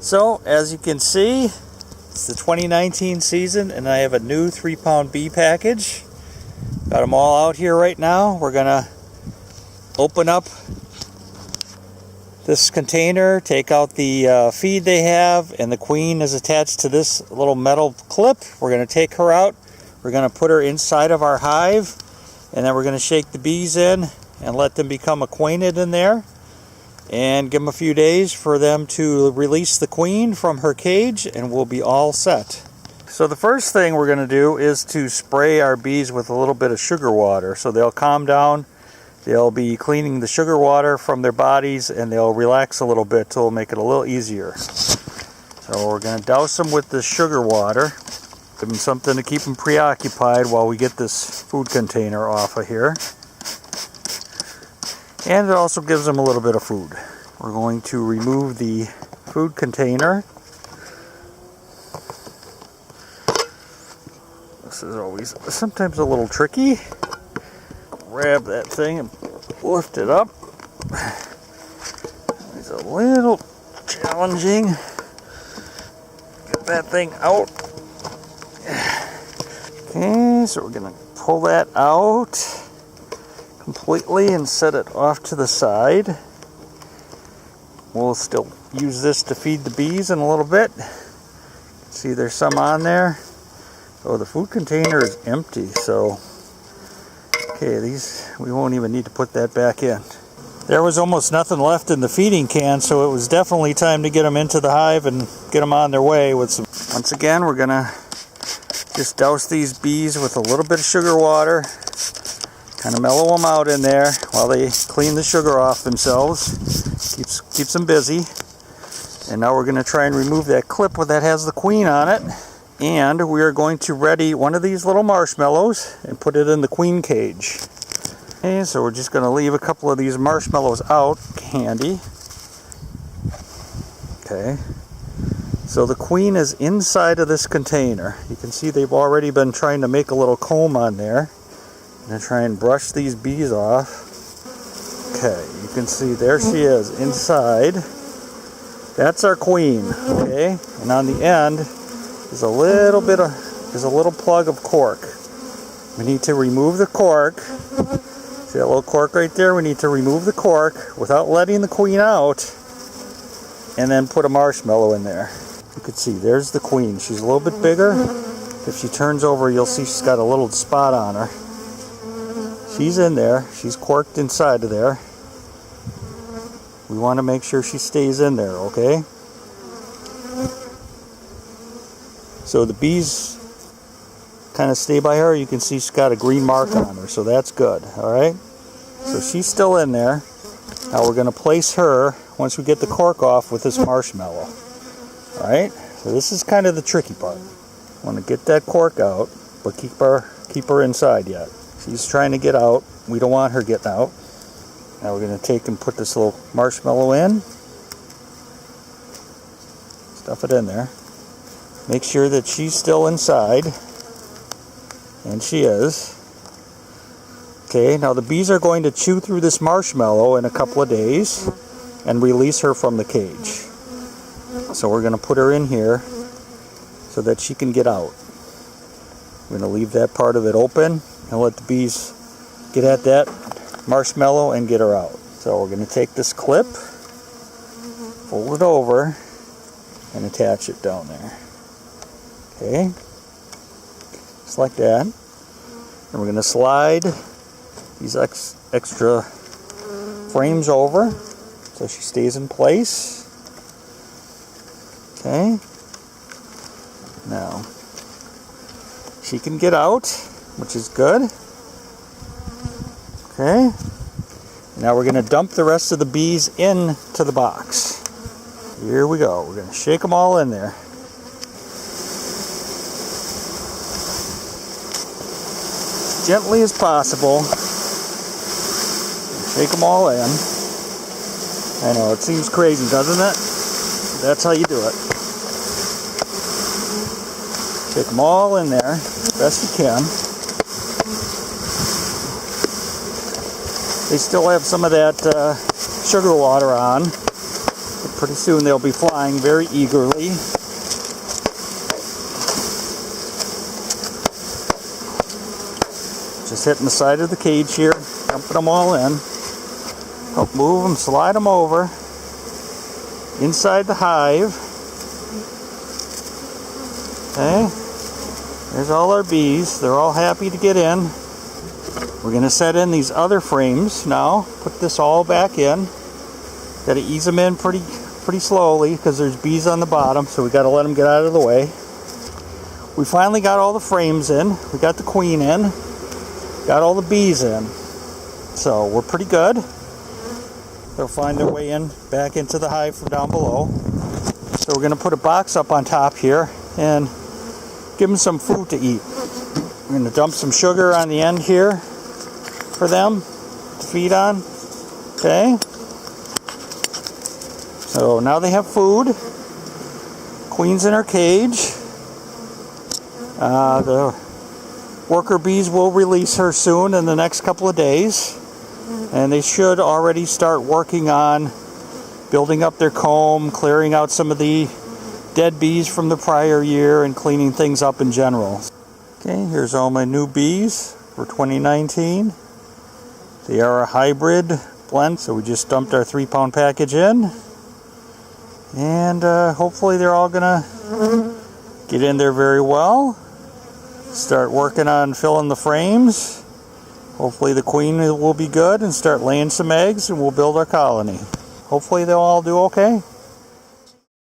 So as you can see, it's the 2019 season and I have a new 3-pound bee package. Got them all out here right now. We're gonna open up this container, take out the feed they have, and the queen is attached to this little metal clip. We're gonna take her out. We're gonna put her inside of our hive, and then we're gonna shake the bees in and let them become acquainted in there, and give them a few days for them to release the queen from her cage, and we'll be all set. So the first thing we're going to do is to spray our bees with a little bit of sugar water, so they'll calm down. They'll be cleaning the sugar water from their bodies, and they'll relax a little bit, so it'll make it a little easier. So we're going to douse them with the sugar water, give them something to keep them preoccupied while we get this food container off of here. And it also gives them a little bit of food. We're going to remove the food container. This is always sometimes a little tricky. Grab that thing and lift it up. It's a little challenging. Get that thing out. Okay, so we're going to pull that out completely and set it off to the side. We'll still use this to feed the bees in a little bit. See, there's some on there. Oh, the food container is empty, so okay, these we won't even need to put that back in. There was almost nothing left in the feeding can, so it was definitely time to get them into the hive and get them on their way with some. Once again, we're gonna just douse these bees with a little bit of sugar water. Kind of mellow them out in there while they clean the sugar off themselves. Keeps them busy. And now we're going to try and remove that clip that has the queen on it. And we are going to ready one of these little marshmallows and put it in the queen cage. Okay, so we're just going to leave a couple of these marshmallows out handy. Okay. So the queen is inside of this container. You can see they've already been trying to make a little comb on there. I'm going to try and brush these bees off. Okay, you can see there she is inside. That's our queen, okay? And on the end is a little plug of cork. We need to remove the cork. See that little cork right there? We need to remove the cork without letting the queen out, and then put a marshmallow in there. You can see there's the queen. She's a little bit bigger. If she turns over, you'll see she's got a little spot on her. She's in there. She's corked inside of there. We want to make sure she stays in there, okay? So the bees kind of stay by her. You can see she's got a green mark on her, so that's good, all right? So she's still in there. Now we're going to place her, once we get the cork off, with this marshmallow. All right? So this is kind of the tricky part. Want to get that cork out, but keep her inside yet. She's trying to get out. We don't want her getting out. Now we're going to take and put this little marshmallow in. Stuff it in there. Make sure that she's still inside. And she is. Okay, now the bees are going to chew through this marshmallow in a couple of days and release her from the cage. So we're going to put her in here so that she can get out. We're going to leave that part of it open and let the bees get at that marshmallow and get her out. So we're going to take this clip, fold it over, and attach it down there. Okay, just like that. And we're going to slide these extra frames over so she stays in place. Okay, now she can get out, which is good. Okay, now we're going to dump the rest of the bees into the box. Here we go. We're going to shake them all in there. As gently as possible. Shake them all in. I know, it seems crazy, doesn't it? That's how you do it. Shake them all in there as best you can. They still have some of that sugar water on. Put pretty soon they'll be flying very eagerly. Just hitting the side of the cage here, dumping them all in. Help move them, slide them over inside the hive. Okay, there's all our bees. They're all happy to get in. We're going to set in these other frames now. Put this all back in. Got to ease them in pretty slowly because there's bees on the bottom, so we got to let them get out of the way. We finally got all the frames in. We got the queen in. Got all the bees in. So we're pretty good. They'll find their way in back into the hive from down below. So we're going to put a box up on top here and give them some food to eat. We're going to dump some sugar on the end here for them to feed on. Okay. So now they have food. Queen's in her cage. The worker bees will release her soon in the next couple of days. And they should already start working on building up their comb, clearing out some of the dead bees from the prior year, and cleaning things up in general. Okay, here's all my new bees for 2019. They are a hybrid blend, so we just dumped our 3-pound package in. And hopefully they're all gonna get in there very well. Start working on filling the frames. Hopefully the queen will be good and start laying some eggs, and we'll build our colony. Hopefully they'll all do okay.